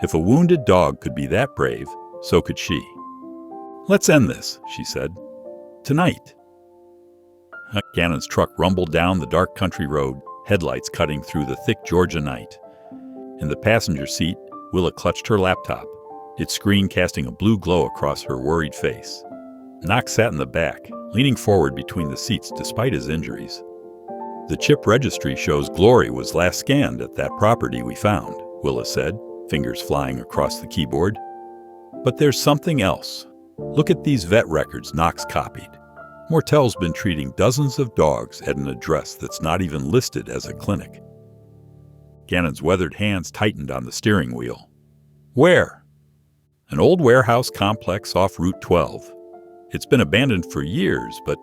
If a wounded dog could be that brave, so could she. Let's end this, she said. Tonight. Gannon's truck rumbled down the dark country road, headlights cutting through the thick Georgia night. In the passenger seat, Willa clutched her laptop, its screen casting a blue glow across her worried face. Knox sat in the back, leaning forward between the seats despite his injuries. The chip registry shows Glory was last scanned at that property we found, Willa said, fingers flying across the keyboard. But there's something else. Look at these vet records Knox copied. Mortel's been treating dozens of dogs at an address that's not even listed as a clinic. Gannon's weathered hands tightened on the steering wheel. Where? An old warehouse complex off Route 12. It's been abandoned for years, but...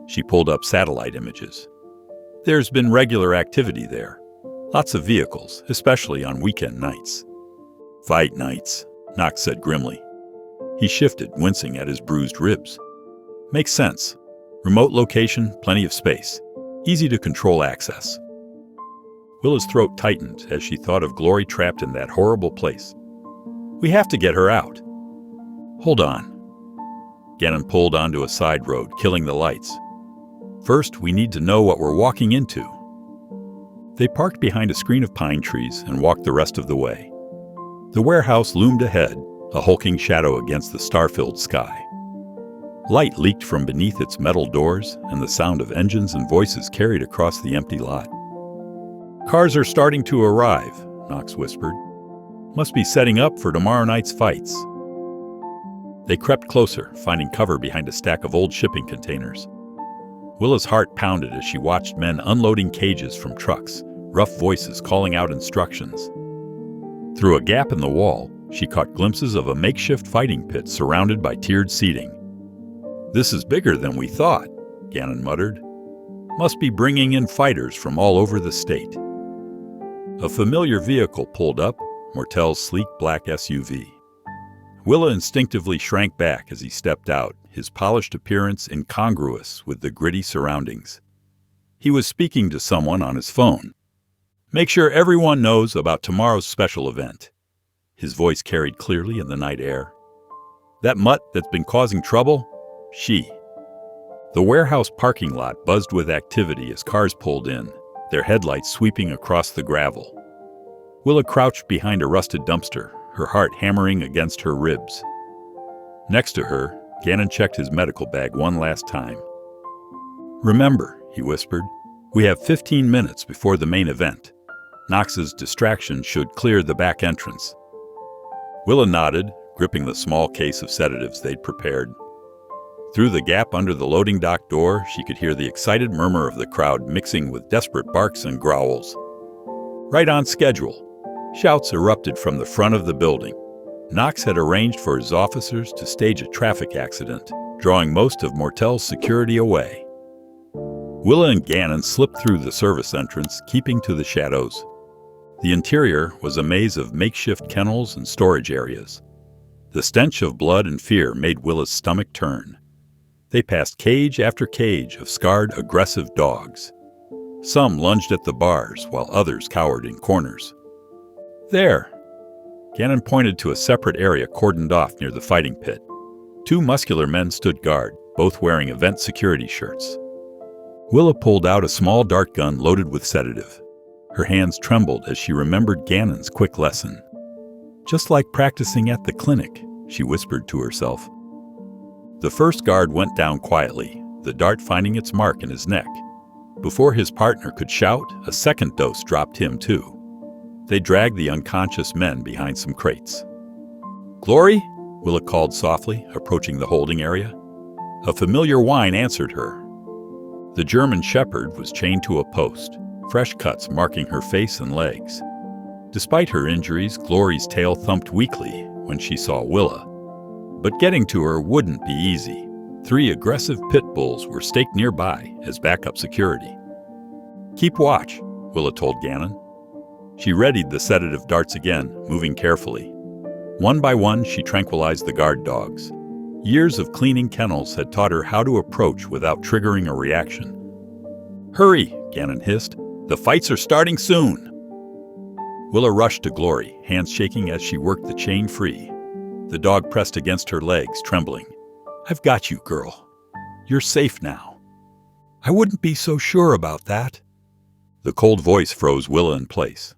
She pulled up satellite images. There's been regular activity there. Lots of vehicles, especially on weekend nights. Fight nights, Knox said grimly. He shifted, wincing at his bruised ribs. Makes sense. Remote location, plenty of space. Easy to control access. Willa's throat tightened as she thought of Glory trapped in that horrible place. We have to get her out. Hold on. Gannon pulled onto a side road, killing the lights. First, we need to know what we're walking into." They parked behind a screen of pine trees and walked the rest of the way. The warehouse loomed ahead, a hulking shadow against the star-filled sky. Light leaked from beneath its metal doors, and the sound of engines and voices carried across the empty lot. "Cars are starting to arrive," Knox whispered. "Must be setting up for tomorrow night's fights." They crept closer, finding cover behind a stack of old shipping containers. Willa's heart pounded as she watched men unloading cages from trucks, rough voices calling out instructions. Through a gap in the wall, she caught glimpses of a makeshift fighting pit surrounded by tiered seating. "This is bigger than we thought," Gannon muttered. "Must be bringing in fighters from all over the state." A familiar vehicle pulled up, Mortel's sleek black SUV. Willa instinctively shrank back as he stepped out, his polished appearance incongruous with the gritty surroundings. He was speaking to someone on his phone. "Make sure everyone knows about tomorrow's special event." His voice carried clearly in the night air. "That mutt that's been causing trouble? She." The warehouse parking lot buzzed with activity as cars pulled in, their headlights sweeping across the gravel. Willa crouched behind a rusted dumpster, her heart hammering against her ribs. Next to her, Gannon checked his medical bag one last time. "Remember," he whispered, "we have 15 minutes before the main event. Knox's distraction should clear the back entrance." Willa nodded, gripping the small case of sedatives they'd prepared. Through the gap under the loading dock door, she could hear the excited murmur of the crowd mixing with desperate barks and growls. "Right on schedule." Shouts erupted from the front of the building. Knox had arranged for his officers to stage a traffic accident, drawing most of Mortel's security away. Willa and Gannon slipped through the service entrance, keeping to the shadows. The interior was a maze of makeshift kennels and storage areas. The stench of blood and fear made Willa's stomach turn. They passed cage after cage of scarred, aggressive dogs. Some lunged at the bars, while others cowered in corners. "There!" Gannon pointed to a separate area cordoned off near the fighting pit. Two muscular men stood guard, both wearing event security shirts. Willa pulled out a small dart gun loaded with sedative. Her hands trembled as she remembered Gannon's quick lesson. "Just like practicing at the clinic," she whispered to herself. The first guard went down quietly, the dart finding its mark in his neck. Before his partner could shout, a second dose dropped him too. They dragged the unconscious men behind some crates. "Glory?" Willa called softly, approaching the holding area. A familiar whine answered her. The German shepherd was chained to a post, fresh cuts marking her face and legs. Despite her injuries, Glory's tail thumped weakly when she saw Willa. But getting to her wouldn't be easy. 3 aggressive pit bulls were staked nearby as backup security. "Keep watch," Willa told Gannon. She readied the sedative darts again, moving carefully. One by one, she tranquilized the guard dogs. Years of cleaning kennels had taught her how to approach without triggering a reaction. "Hurry," Gannon hissed. "The fights are starting soon." Willa rushed to Glory, hands shaking as she worked the chain free. The dog pressed against her legs, trembling. "I've got you, girl. You're safe now." "I wouldn't be so sure about that." The cold voice froze Willa in place.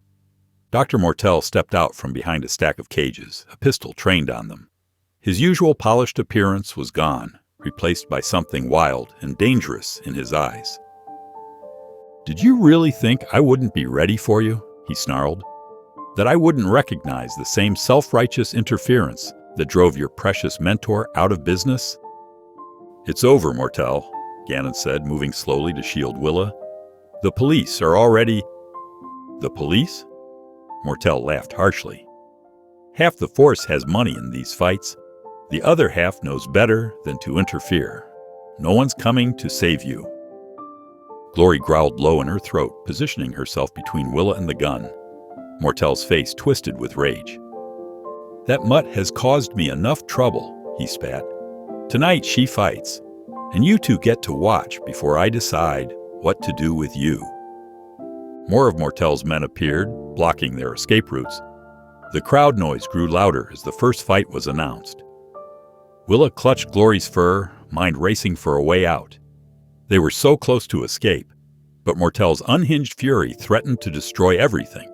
Dr. Mortel stepped out from behind a stack of cages, a pistol trained on them. His usual polished appearance was gone, replaced by something wild and dangerous in his eyes. "Did you really think I wouldn't be ready for you?" he snarled. "That I wouldn't recognize the same self-righteous interference that drove your precious mentor out of business?" "It's over, Mortel," Gannon said, moving slowly to shield Willa. "The police are already—" "The police?" Mortel laughed harshly. "Half the force has money in these fights. The other half knows better than to interfere. No one's coming to save you." Glory growled low in her throat, positioning herself between Willa and the gun. Mortel's face twisted with rage. "That mutt has caused me enough trouble," he spat. "Tonight she fights, and you two get to watch before I decide what to do with you." More of Mortel's men appeared, blocking their escape routes. The crowd noise grew louder as the first fight was announced. Willa clutched Glory's fur, mind racing for a way out. They were so close to escape, but Mortel's unhinged fury threatened to destroy everything.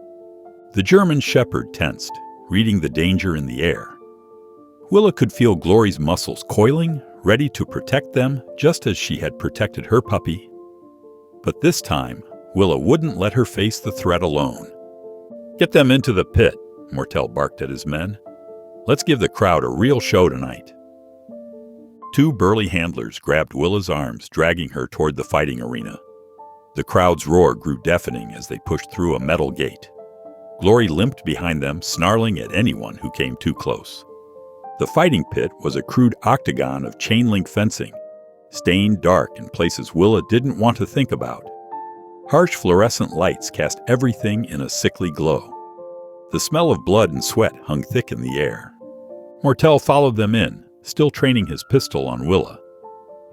The German shepherd tensed, reading the danger in the air. Willa could feel Glory's muscles coiling, ready to protect them just as she had protected her puppy. But this time, Willa wouldn't let her face the threat alone. "Get them into the pit," Mortel barked at his men. "Let's give the crowd a real show tonight." Two burly handlers grabbed Willa's arms, dragging her toward the fighting arena. The crowd's roar grew deafening as they pushed through a metal gate. Glory limped behind them, snarling at anyone who came too close. The fighting pit was a crude octagon of chain-link fencing, stained dark in places Willa didn't want to think about. Harsh fluorescent lights cast everything in a sickly glow. The smell of blood and sweat hung thick in the air. Mortel followed them in, still training his pistol on Willa.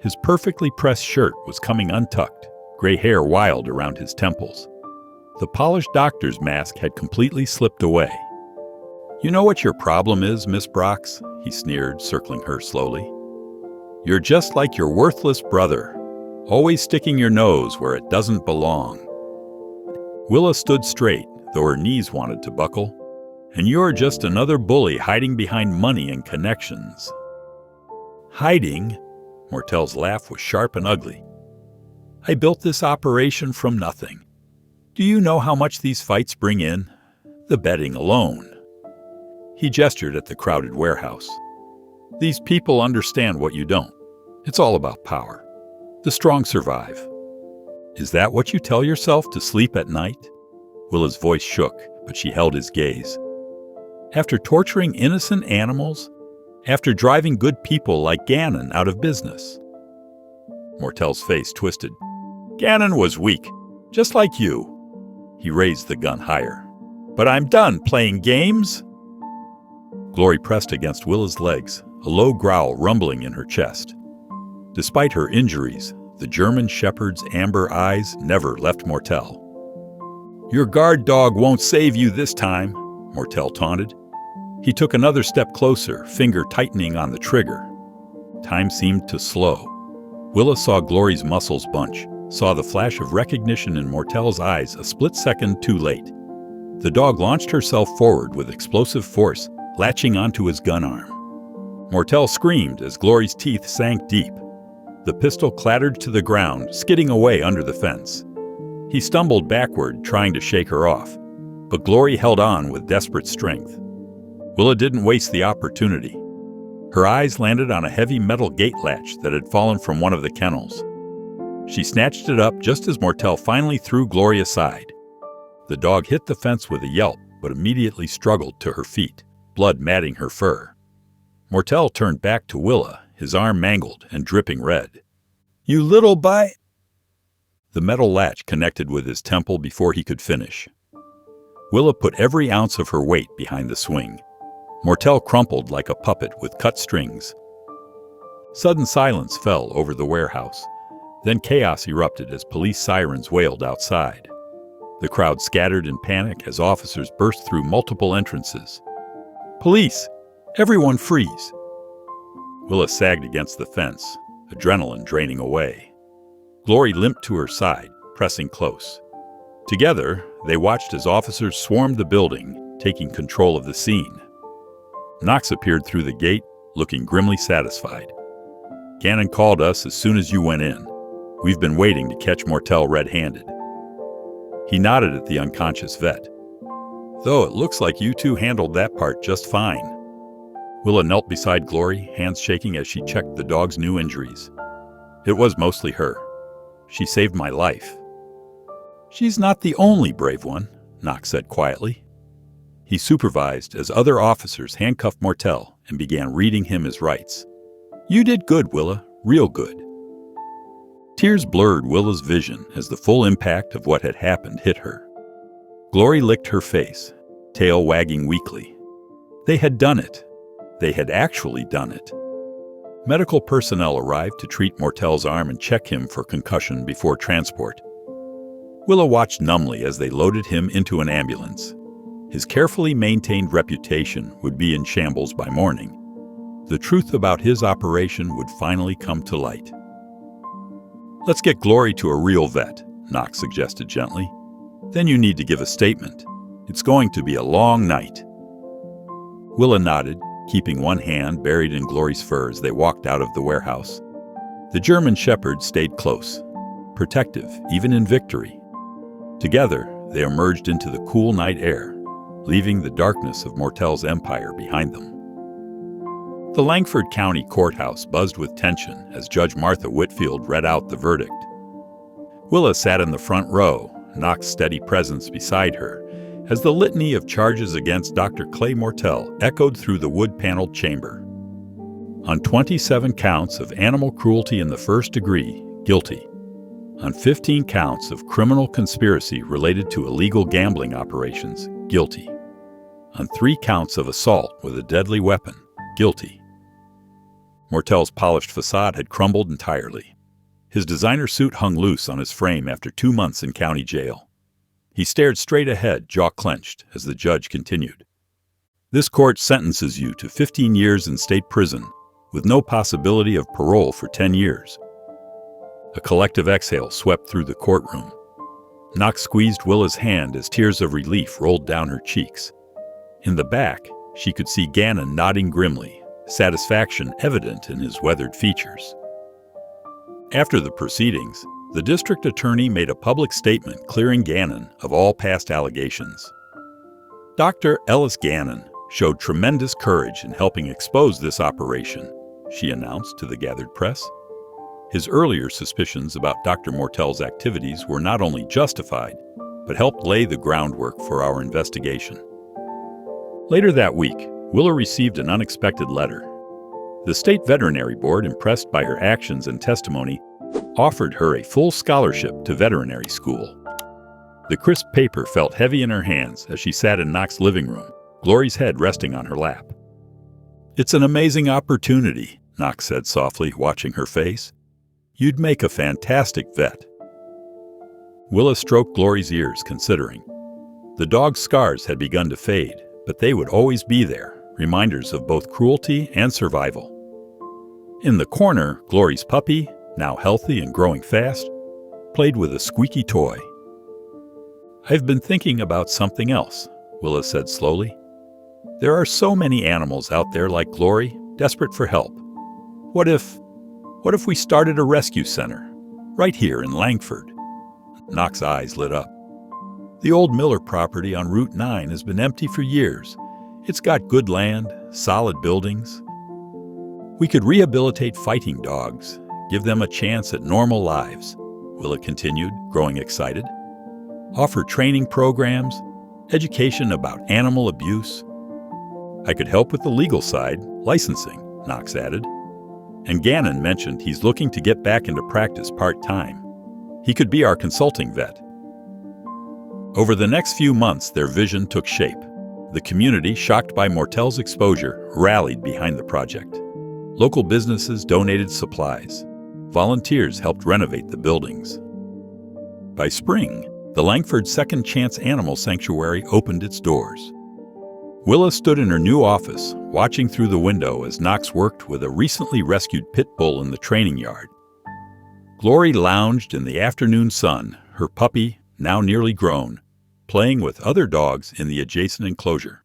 His perfectly pressed shirt was coming untucked, gray hair wild around his temples. The polished doctor's mask had completely slipped away. "You know what your problem is, Miss Brox?" he sneered, circling her slowly. "You're just like your worthless brother, always sticking your nose where it doesn't belong." Willa stood straight, though her knees wanted to buckle. "And you're just another bully hiding behind money and connections." "Hiding?" Mortel's laugh was sharp and ugly. "I built this operation from nothing. Do you know how much these fights bring in? The betting alone." He gestured at the crowded warehouse. "These people understand what you don't. It's all about power. The strong survive." "Is that what you tell yourself to sleep at night?" Willa's voice shook, but she held his gaze. "After torturing innocent animals? After driving good people like Gannon out of business?" Mortel's face twisted. "Gannon was weak, just like you." He raised the gun higher. "But I'm done playing games." Glory pressed against Willa's legs, a low growl rumbling in her chest. Despite her injuries, the German shepherd's amber eyes never left Mortel. "Your guard dog won't save you this time," Mortel taunted. He took another step closer, finger tightening on the trigger. Time seemed to slow. Willa saw Glory's muscles bunch, saw the flash of recognition in Mortel's eyes a split second too late. The dog launched herself forward with explosive force, latching onto his gun arm. Mortel screamed as Glory's teeth sank deep. The pistol clattered to the ground, skidding away under the fence. He stumbled backward, trying to shake her off, but Glory held on with desperate strength. Willa didn't waste the opportunity. Her eyes landed on a heavy metal gate latch that had fallen from one of the kennels. She snatched it up just as Mortel finally threw Glory aside. The dog hit the fence with a yelp, but immediately struggled to her feet, blood matting her fur. Mortel turned back to Willa, his arm mangled and dripping red. "You little The metal latch connected with his temple before he could finish. Willa put every ounce of her weight behind the swing. Mortel crumpled like a puppet with cut strings. Sudden silence fell over the warehouse. Then chaos erupted as police sirens wailed outside. The crowd scattered in panic as officers burst through multiple entrances. "Police! Everyone freeze!" Willa sagged against the fence, adrenaline draining away. Glory limped to her side, pressing close. Together, they watched as officers swarmed the building, taking control of the scene. Knox appeared through the gate, looking grimly satisfied. "Gannon called us as soon as you went in. We've been waiting to catch Mortel red-handed." He nodded at the unconscious vet. "Though it looks like you two handled that part just fine." Willa knelt beside Glory, hands shaking as she checked the dog's new injuries. "It was mostly her. She saved my life." "She's not the only brave one," Knox said quietly. He supervised as other officers handcuffed Mortel and began reading him his rights. "You did good, Willa, real good." Tears blurred Willa's vision as the full impact of what had happened hit her. Glory licked her face, tail wagging weakly. They had done it. They had actually done it. Medical personnel arrived to treat Mortel's arm and check him for concussion before transport. Willa watched numbly as they loaded him into an ambulance. His carefully maintained reputation would be in shambles by morning. The truth about his operation would finally come to light. "Let's get Glory to a real vet," Knox suggested gently. "Then you need to give a statement. It's going to be a long night." Willa nodded, keeping one hand buried in Glory's fur as they walked out of the warehouse. The German shepherd stayed close, protective even in victory. Together, they emerged into the cool night air, leaving the darkness of Mortel's empire behind them. The Langford County Courthouse buzzed with tension as Judge Martha Whitfield read out the verdict. Willa sat in the front row, Knox's steady presence beside her, as the litany of charges against Dr. Clay Mortel echoed through the wood-paneled chamber. On 27 counts of animal cruelty in the first degree, guilty. On 15 counts of criminal conspiracy related to illegal gambling operations, guilty. On 3 counts of assault with a deadly weapon, guilty. Mortel's polished facade had crumbled entirely. His designer suit hung loose on his frame after 2 months in county jail. He stared straight ahead, jaw clenched, as the judge continued. "This court sentences you to 15 years in state prison, with no possibility of parole for 10 years. A collective exhale swept through the courtroom. Knox squeezed Willa's hand as tears of relief rolled down her cheeks. In the back, she could see Gannon nodding grimly, satisfaction evident in his weathered features. After the proceedings, the district attorney made a public statement clearing Gannon of all past allegations. Dr. Ellis Gannon showed tremendous courage in helping expose this operation, she announced to the gathered press. His earlier suspicions about Dr. Mortel's activities were not only justified, but helped lay the groundwork for our investigation. Later that week, Willa received an unexpected letter. The State Veterinary Board, impressed by her actions and testimony, offered her a full scholarship to veterinary school. The crisp paper felt heavy in her hands as she sat in Knox's living room, Glory's head resting on her lap. "It's an amazing opportunity," Knox said softly, watching her face. "You'd make a fantastic vet." Willa stroked Glory's ears, considering. The dog's scars had begun to fade, but they would always be there, reminders of both cruelty and survival. In the corner, Glory's puppy, now healthy and growing fast, played with a squeaky toy. "I've been thinking about something else," Willa said slowly. "There are so many animals out there like Glory, desperate for help. What if we started a rescue center, right here in Langford?" Knox's eyes lit up. "The old Miller property on Route 9 has been empty for years. It's got good land, solid buildings. We could rehabilitate fighting dogs, give them a chance at normal lives," Willa continued, growing excited. "Offer training programs, education about animal abuse. I could help with the legal side, licensing," Knox added. "And Gannon mentioned he's looking to get back into practice part-time. He could be our consulting vet." Over the next few months, their vision took shape. The community, shocked by Mortel's exposure, rallied behind the project. Local businesses donated supplies. Volunteers helped renovate the buildings. By spring, the Langford Second Chance Animal Sanctuary opened its doors. Willa stood in her new office, watching through the window as Knox worked with a recently rescued pit bull in the training yard. Glory lounged in the afternoon sun, her puppy, now nearly grown, playing with other dogs in the adjacent enclosure.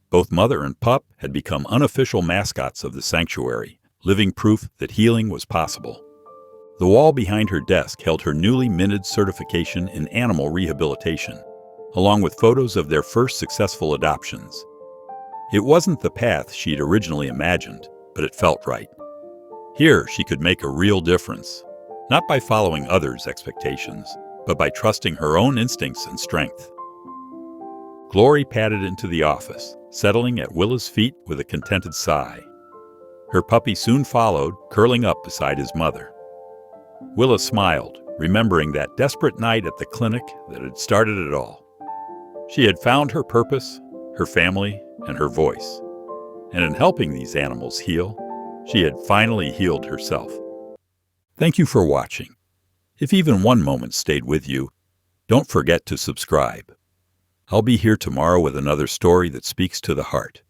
Both mother and pup had become unofficial mascots of the sanctuary, living proof that healing was possible. The wall behind her desk held her newly minted certification in animal rehabilitation, along with photos of their first successful adoptions. It wasn't the path she'd originally imagined, but it felt right. Here she could make a real difference, not by following others' expectations, but by trusting her own instincts and strength. Glory padded into the office, settling at Willa's feet with a contented sigh. Her puppy soon followed, curling up beside his mother. Willa smiled, remembering that desperate night at the clinic that had started it all. She had found her purpose, her family, and her voice. And in helping these animals heal, she had finally healed herself. Thank you for watching. If even one moment stayed with you, don't forget to subscribe. I'll be here tomorrow with another story that speaks to the heart.